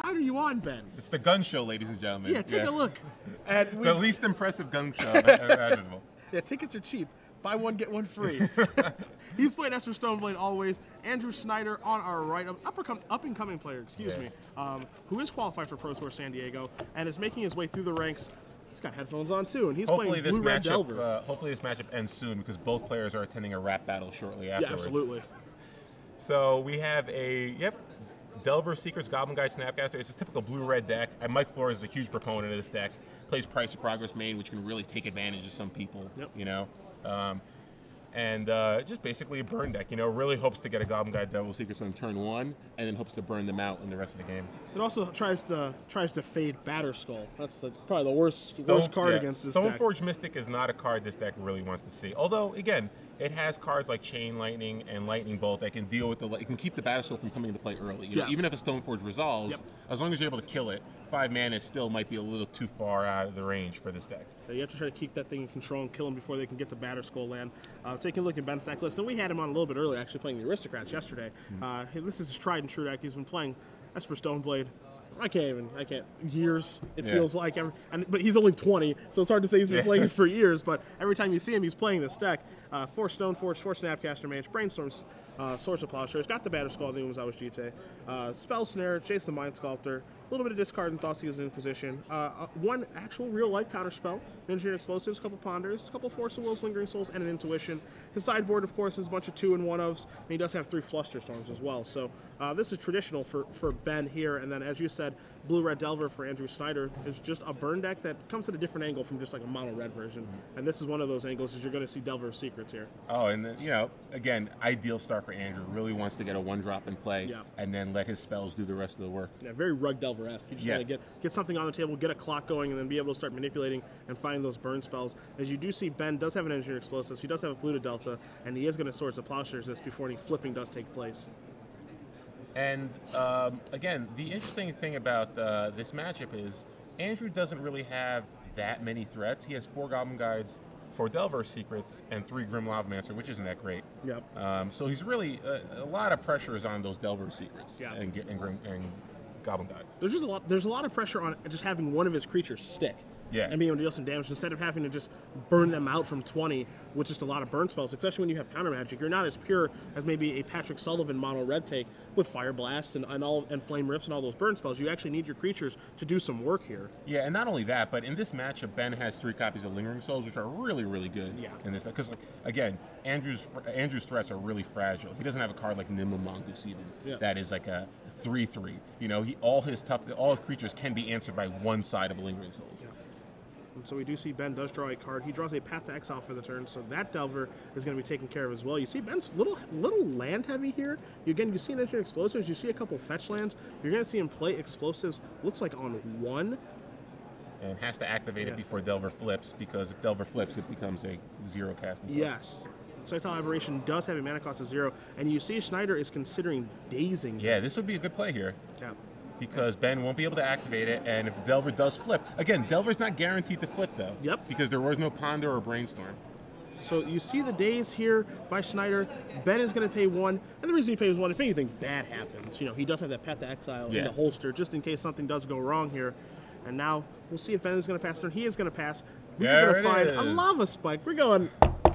side are you on, Ben? It's the gun show, ladies and gentlemen. Yeah, take a look. And The least impressive gun show imaginable. yeah, tickets are cheap. Buy one, get one free. He's playing Esper Stoneblade always. Andrew Schneider on our right, up-and-coming player, who is qualified for Pro Tour San Diego and is making his way through the ranks. He's got headphones on too, and he's playing Blue Red Delver. Hopefully this matchup ends soon because both players are attending a rap battle shortly afterwards. Yeah, absolutely. So we have Delver Secrets Goblin Guide Snapcaster. It's a typical blue-red deck. And Mike Flores is a huge proponent of this deck. Plays Price of Progress main, which can really take advantage of some people. Yep. You know. Just basically a burn deck, you know, really hopes to get a Goblin Guide Devil Secrets on turn 1, and then hopes to burn them out in the rest of the game. It also tries to fade Batterskull. That's probably the worst card against this deck. Stoneforge Mystic is not a card this deck really wants to see. Although, again, it has cards like Chain Lightning and Lightning Bolt that can deal with it can keep the Batterskull from coming into play early. You know, even if a Stoneforge resolves, as long as you're able to kill it, 5 mana still might be a little too far out of the range for this deck. You have to try to keep that thing in control and kill him before they can get the Batterskull land. Taking a look at Ben's deck list, and we had him on a little bit earlier, actually playing the Aristocrats yesterday. This is his tried and true deck. He's been playing Esper Stoneblade. I can't years. It feels like but he's only 20, so it's hard to say he's been playing it for years. But every time you see him, he's playing this deck. 4 Stoneforge, 4 Snapcaster Mage, Brainstorms, Source of Plowshare. He's got the Batterskull, the Umazawa Jite, Spell Snare, Chase the Mind Sculptor, a little bit of discard and Thoughtseeker's Inquisition, one actual real-life counterspell, Engineered Explosives, a couple Ponders, a couple Force of Wills, Lingering Souls, and an Intuition. His sideboard, of course, is a bunch of 2 and 1-ofs, and he does have 3 Flusterstorms as well. So this is traditional for Ben here, and then, as you said, Blue-Red Delver for Andrew Schneider is just a burn deck that comes at a different angle from just like a mono-red version, and this is one of those angles is you're going to see Delver Secrets here. Oh, and then, you know, again, ideal start for Andrew. Really wants to get a 1-drop in play, and then let his spells do the rest of the work. Yeah, very Rug Delver-esque. You just want to get something on the table, get a clock going, and then be able to start manipulating and finding those burn spells. As you do see, Ben does have an Engineered Explosives, he does have a Polluted Delta, and he is going to Swords of Plowshares this before any flipping does take place. And again, the interesting thing about this matchup is Andrew doesn't really have that many threats. He has 4 Goblin Guides, 4 Delver Secrets, and 3 Grim Lavamancer, which isn't that great. Yep. So he's really a lot of pressure is on those Delver Secrets and Goblin Guides. There's a lot of pressure on just having one of his creatures stick. Yeah. And being able to deal some damage instead of having to just burn them out from 20 with just a lot of burn spells, especially when you have counter magic. You're not as pure as maybe a Patrick Sullivan mono red take with Fire Blast and Flame Rifts and all those burn spells. You actually need your creatures to do some work here. Yeah, and not only that, but in this matchup, Ben has 3 copies of Lingering Souls, which are really, really good in this. Because, again, Andrew's threats are really fragile. He doesn't have a card like Nimble Mongoose even that is like a 3/3. You know, all his creatures can be answered by one side of a Lingering Souls. Yeah. And so we do see Ben does draw a card. He draws a Path to Exile for the turn, so that Delver is going to be taken care of as well. You see Ben's little land heavy here. You see an Engineered Explosives. You see a couple fetch lands. You're going to see him play Explosives, looks like on 1. And has to activate it before Delver flips, because if Delver flips, it becomes a 0 casting. Yes. Cyclone Aberration does have a mana cost of 0, and you see Schneider is considering dazing. Yeah, this would be a good play here. Yeah. Because Ben won't be able to activate it, and if Delver does flip, again, Delver's not guaranteed to flip though. Yep. Because there was no Ponder or Brainstorm. So you see the daze here by Schneider. Ben is going to pay 1, and the reason he pays 1, if anything bad happens, you know, he does have that Path to Exile in the holster, just in case something does go wrong here. And now we'll see if Ben is going to pass turn. He is going to pass. We're going to find a Lava Spike. We're going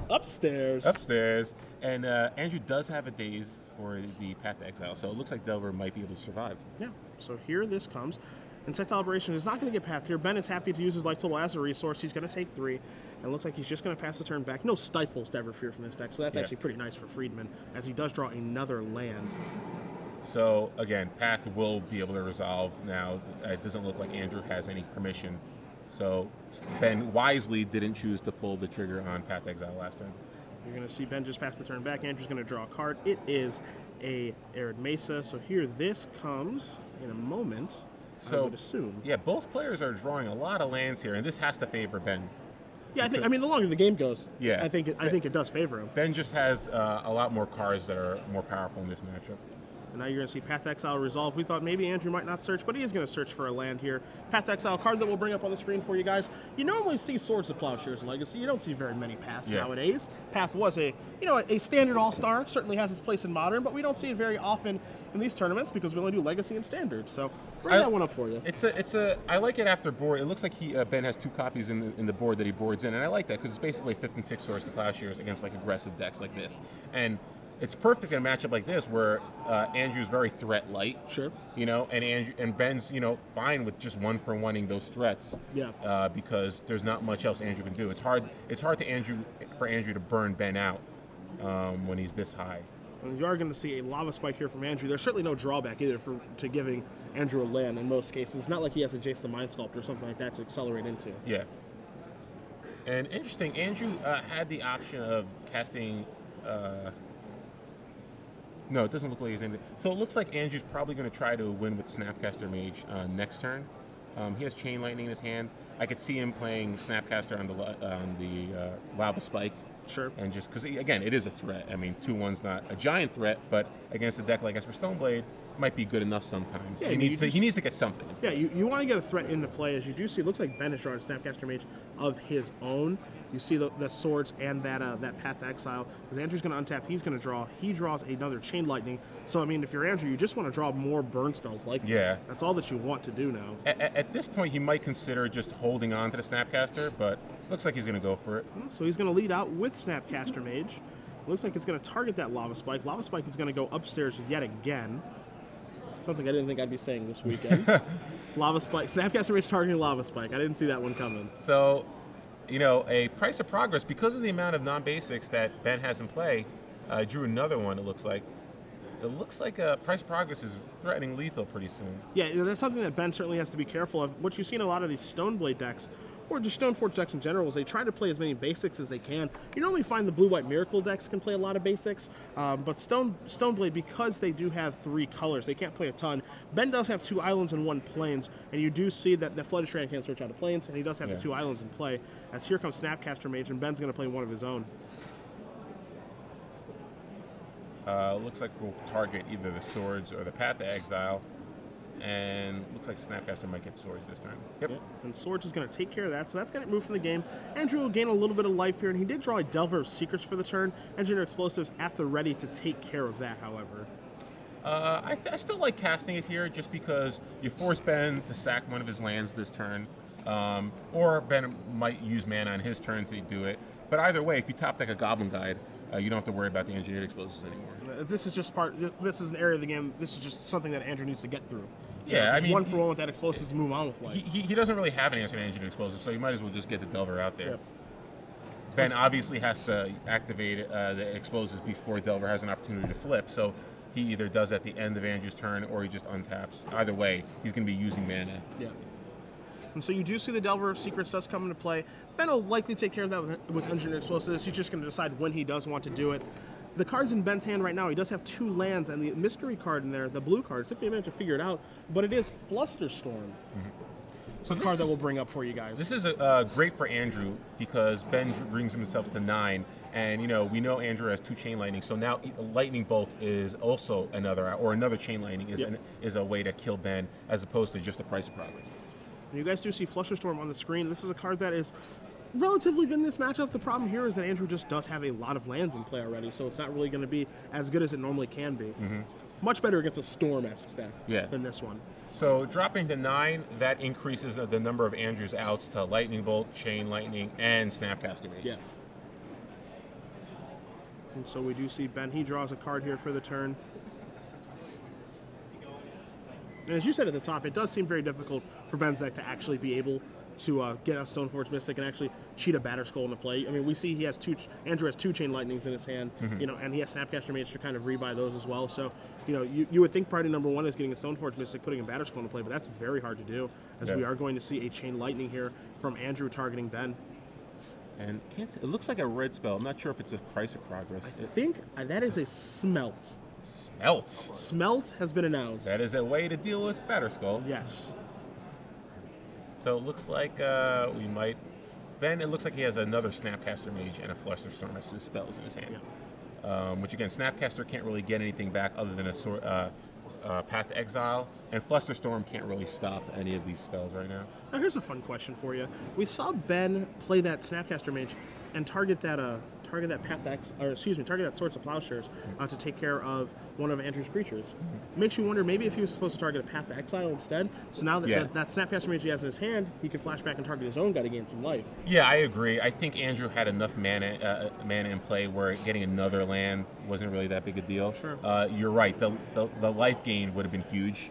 upstairs. Upstairs. And Andrew does have a daze for the Path to Exile, so it looks like Delver might be able to survive. Yeah, so here this comes. Insectile Aberration is not going to get Path here. Ben is happy to use his Life Total as a resource. He's going to take 3, and it looks like he's just going to pass the turn back. No Stifles to ever fear from this deck, so that's actually pretty nice for Friedman, as he does draw another land. So, again, Path will be able to resolve now. It doesn't look like Andrew has any permission. So, Ben wisely didn't choose to pull the trigger on Path to Exile last turn. You're going to see Ben just pass the turn back. Andrew's going to draw a card. It is a Arid Mesa. So here this comes in a moment, I would assume. Yeah, both players are drawing a lot of lands here, and this has to favor Ben. Yeah, I mean, the longer the game goes, I think it does favor him. Ben just has a lot more cards that are more powerful in this matchup. And now you're going to see Path to Exile resolve. We thought maybe Andrew might not search, but he is going to search for a land here. Path to Exile, card that we'll bring up on the screen for you guys. You normally see Swords of Plowshares in Legacy. You don't see very many Paths nowadays. Path was a standard all-star, certainly has its place in Modern, but we don't see it very often in these tournaments because we only do Legacy and Standard. So bring that one up for you. I like it after board. It looks like Ben has 2 copies in the board that he boards in, and I like that because it's basically 5th and 6th Swords to Plowshares against like aggressive decks like this. And it's perfect in a matchup like this where Andrew's very threat light. Sure. And Ben's fine with just 1-for-1ing those threats. Yeah. Because there's not much else Andrew can do. It's hard for Andrew to burn Ben out when he's this high. And you are going to see a Lava Spike here from Andrew. There's certainly no drawback either to giving Andrew a land in most cases. It's not like he has a Jace the Mind Sculptor or something like that to accelerate into. Yeah. And interesting, Andrew had the option of casting. No, it doesn't look like he's anything. So it looks like Andrew's probably going to try to win with Snapcaster Mage next turn. He has Chain Lightning in his hand. I could see him playing Snapcaster on the Lava Spike. Sure. And just because, again, it is a threat. I mean, 2-1's not a giant threat, but against a deck like Esper Stoneblade, might be good enough sometimes. Yeah, he needs to get something. Yeah, you want to get a threat into play. As you do see, it looks like Ben has drawn a Snapcaster Mage of his own. You see the swords and that Path to Exile. As Andrew's going to untap, he's going to draw. He draws another Chain Lightning. So, I mean, if you're Andrew, you just want to draw more burn spells like this. That's all that you want to do now. At this point, he might consider just holding on to the Snapcaster, but looks like he's going to go for it. So he's going to lead out with Snapcaster Mage. Looks like it's going to target that Lava Spike. Lava Spike is going to go upstairs yet again. Something I didn't think I'd be saying this weekend. Lava Spike. Snapcaster Mage targeting Lava Spike. I didn't see that one coming. So, a Price of Progress, because of the amount of non-basics that Ben has in play, drew another one, it looks like. It looks like Price of Progress is threatening lethal pretty soon. Yeah, that's something that Ben certainly has to be careful of. What you see in a lot of these Stoneblade decks, or just Stoneforge decks in general, is they try to play as many basics as they can. You normally find the Blue-White Miracle decks can play a lot of basics, but Stoneblade, because they do have 3 colors, they can't play a ton. Ben does have 2 islands and 1 plains, and you do see that the Flooded Strand can't search out of plains, and he does have the 2 islands in play. As here comes Snapcaster Mage, and Ben's going to play one of his own. Looks like we'll target either the swords or the Path to Exile. And looks like Snapcaster might get swords this time. Yep. And swords is going to take care of that, so that's going to move from the game. Andrew will gain a little bit of life here, and he did draw a Delver of Secrets for the turn. Engineer Explosives at the ready to take care of that, however. I still like casting it here just because you force Ben to sack one of his lands this turn. Or Ben might use mana on his turn to do it. But either way, if you top deck a Goblin Guide, you don't have to worry about the Engineered Explosives anymore. This is just this is an area of the game, this is just something that Andrew needs to get through. Yeah, I mean, 1-for-1 with that Explosives to move on with life. He doesn't really have an answer to Engineered Explosives, so you might as well just get the Delver out there. Yep. Ben obviously has to activate the Explosives before Delver has an opportunity to flip, so he either does at the end of Andrew's turn or he just untaps. Either way, he's going to be using mana. Yeah. And so you do see the Delver of Secrets does come into play. Ben will likely take care of that with Engineered Explosives. He's just going to decide when he does want to do it. The cards in Ben's hand right now, he does have 2 lands, and the mystery card in there, the blue card, it took me a minute to figure it out, but it is Flusterstorm. Mm-hmm. So the card that we'll bring up for you guys. This is great for Andrew because Ben brings himself to 9, and we know Andrew has 2 Chain Lightning, so now Lightning Bolt is also another Chain Lightning is a way to kill Ben as opposed to just a Price of Progress. And you guys do see Flusterstorm on the screen. This is a card that is relatively good in this matchup. The problem here is that Andrew just does have a lot of lands in play already, so it's not really going to be as good as it normally can be. Mm-hmm. Much better against a Storm-esque deck than this one. So dropping to 9, that increases the number of Andrew's outs to Lightning Bolt, Chain Lightning, and Snapcaster Mage. Yeah. And so we do see Ben, he draws a card here for the turn. And as you said at the top, it does seem very difficult for Ben's deck to actually be able to get a Stoneforge Mystic and actually cheat a Batterskull into play. I mean, we see Andrew has 2 Chain Lightnings in his hand, and he has Snapcaster Mage to kind of rebuy those as well. So, you would think priority number 1 is getting a Stoneforge Mystic, putting a Batterskull into play, but that's very hard to do, as we are going to see a Chain Lightning here from Andrew targeting Ben. And it looks like a red spell. I'm not sure if it's a Price of Progress. I think that is a Smelt. Smelt. Smelt has been announced. That is a way to deal with Batterskull. Yes. So it looks like we might. Ben, it looks like he has another Snapcaster Mage and a Flusterstorm as his spells in his hand. which again, Snapcaster can't really get anything back other than a Path to Exile, and Flusterstorm can't really stop any of these spells right now. Now here's a fun question for you. We saw Ben play that Snapcaster Mage and target that Path to Exile, or excuse me, target that Swords of Plowshares to take care of one of Andrew's creatures. Makes you wonder maybe if he was supposed to target a Path to Exile instead. So now that Snapcaster Mage he has in his hand, he can flash back and target his own guy to gain some life. Yeah, I agree. I think Andrew had enough mana in play where getting another land wasn't really that big a deal. Sure. You're right. The life gain would have been huge.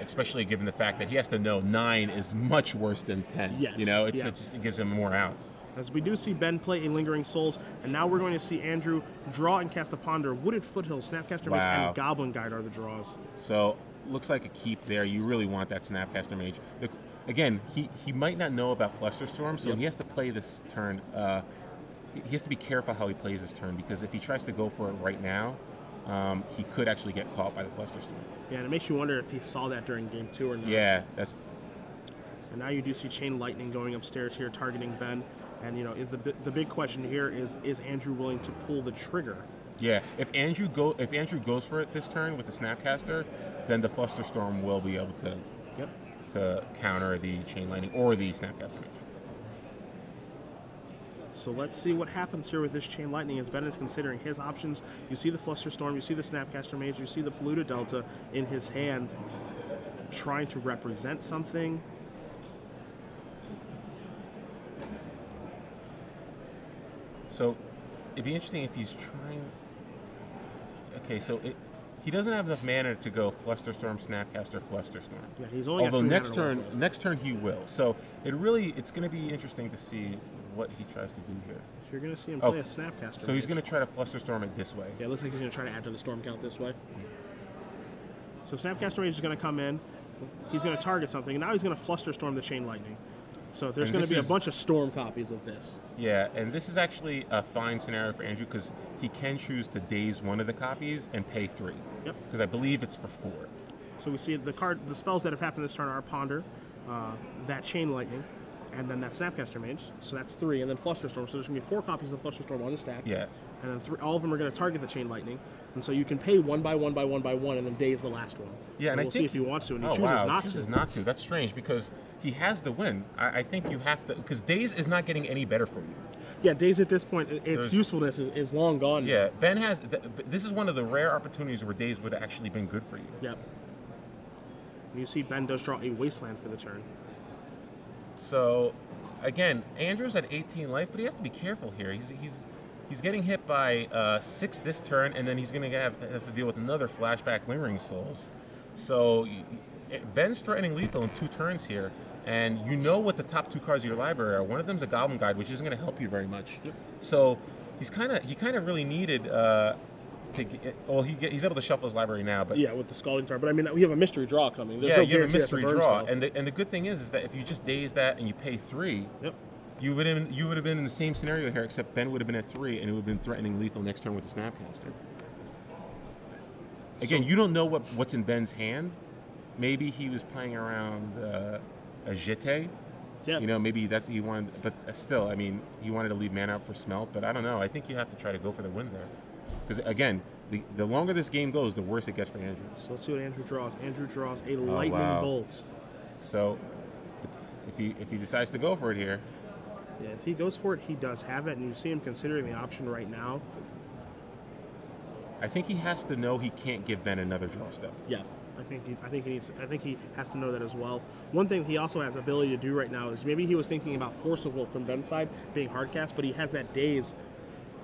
Especially given the fact that he has to know 9 is much worse than 10. Yes. You know, it gives him more outs. As we do see Ben play a Lingering Souls, and now we're going to see Andrew draw and cast a Ponder. Wooded Foothills, Snapcaster Mage, and Goblin Guide are the draws. So, looks like a keep there. You really want that Snapcaster Mage. Again, he might not know about Flusterstorm, so he has to play this turn. He has to be careful how he plays this turn, because if he tries to go for it right now, he could actually get caught by the Flusterstorm. Yeah, and it makes you wonder if he saw that during game 2 or not. Yeah, that's... And now you do see Chain Lightning going upstairs here, targeting Ben. And, you know, the big question here is Andrew willing to pull the trigger? Yeah, if Andrew goes for it this turn with the Snapcaster, then the Flusterstorm will be able to counter the Chain Lightning or the Snapcaster. So let's see what happens here with this Chain Lightning as Ben is considering his options. You see the Flusterstorm, you see the Snapcaster Mage, you see the Polluted Delta in his hand, trying to represent something. So it'd be interesting if he's trying... Okay, so he doesn't have enough mana to go Flusterstorm, Snapcaster, Flusterstorm. Yeah, he's only although next turn he will. So it's going to be interesting to see what he tries to do here. So you're going to see him play a Snapcaster. So he's going to try to Flusterstorm it this way. Yeah, it looks like he's going to try to add to the storm count this way. So Snapcaster Mage is going to come in. He's going to target something, and now he's going to Flusterstorm the Chain Lightning. So there's going to be a bunch of storm copies of this. Yeah, and this is actually a fine scenario for Andrew because he can choose to daze one of the copies and pay 3. Yep. Because I believe it's for 4. So we see the spells that have happened this turn are Ponder, that Chain Lightning, and then that Snapcaster Mage. So that's 3, and then Flusterstorm. So there's going to be 4 copies of Flusterstorm on the stack. Yeah. And then all of them are going to target the Chain Lightning. And so you can pay 1 by 1 by 1 by 1 and then daze the last one. Yeah, and we'll see if he wants to, and he chooses not to. That's strange because he has the win. I think you have to, because daze is not getting any better for you. Yeah, daze at this point, its usefulness is long gone. Yeah, Ben has, this is one of the rare opportunities where daze would have actually been good for you. Yep. And you see Ben does draw a Wasteland for the turn. So, again, Andrew's at 18 life, but he has to be careful here. He's getting hit by 6 this turn, and then he's going to have to deal with another flashback Lingering Souls. So Ben's threatening lethal in 2 turns here, and you know what the top 2 cards of your library are. One of them's a Goblin Guide, which isn't going to help you very much. Yep. So he kind of really needed he's able to shuffle his library now, but yeah, with the Scalding Tarn. But I mean, we have a mystery draw coming. There's you have a mystery draw, and the good thing is that if you just daze that and you pay 3. Yep. You would have been in the same scenario here, except Ben would have been at 3, and it would have been threatening lethal next turn with the Snapcaster. Again, you don't know what's in Ben's hand. Maybe he was playing around a Jete. Yeah. You know, maybe that's he wanted, but still, I mean, he wanted to leave mana out for Smelt. But I don't know. I think you have to try to go for the win there, because again, the longer this game goes, the worse it gets for Andrew. So let's see what Andrew draws. Andrew draws a Lightning Bolt. So if he decides to go for it here. Yeah, if he goes for it, he does have it, and you see him considering the option right now. I think he has to know he can't give Ben another draw step. Yeah, I think he has to know that as well. One thing he also has the ability to do right now is maybe he was thinking about Force of Will from Ben's side being hard cast, but he has that daze.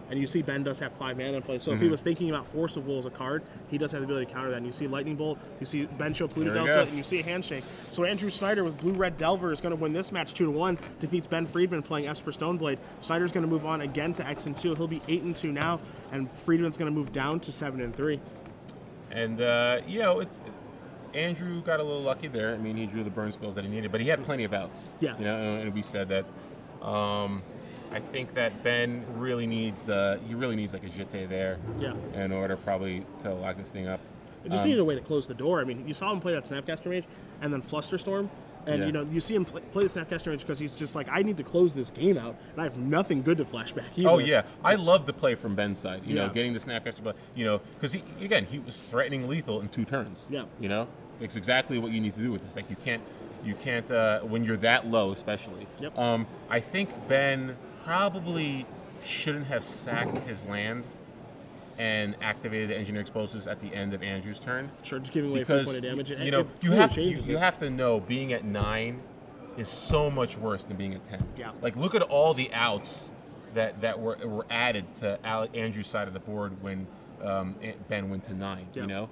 And you see Ben does have 5 mana in play. So if he was thinking about Force of Will as a card, he does have the ability to counter that. And you see Lightning Bolt, you see Ben show Polluted Delta, and you see a Handshake. So Andrew Schneider with Blue-Red Delver is going to win this match 2-1, defeats Ben Friedman playing Esper Stoneblade. Schneider's going to move on again to X-2. He'll be 8-2 now, and Friedman's going to move down to 7-3. And, you know, Andrew got a little lucky there. I mean, he drew the burn spells that he needed, but he had plenty of outs. Yeah. You know, and we said that. I think that Ben really needs like a Jete there. Yeah. In order probably to lock this thing up. It just needed a way to close the door. I mean, you saw him play that Snapcaster Mage and then Flusterstorm. And, you know, you see him play the Snapcaster range because he's just like, I need to close this game out, and I have nothing good to flashback either. Oh, yeah. I love the play from Ben's side, you know, getting the Snapcaster, but, you know, because, he was threatening lethal in 2 turns. Yeah. You know? It's exactly what you need to do with this. Like, you can't, when you're that low, especially. Yep. I think Ben probably shouldn't have sacked his land and activated the engineer explosives at the end of Andrew's turn. Sure, just giving away 4 point of damage. You know, you have to know being at 9 is so much worse than being at 10. Yeah. Like, look at all the outs that were added to Andrew's side of the board when Ben went to 9. You know,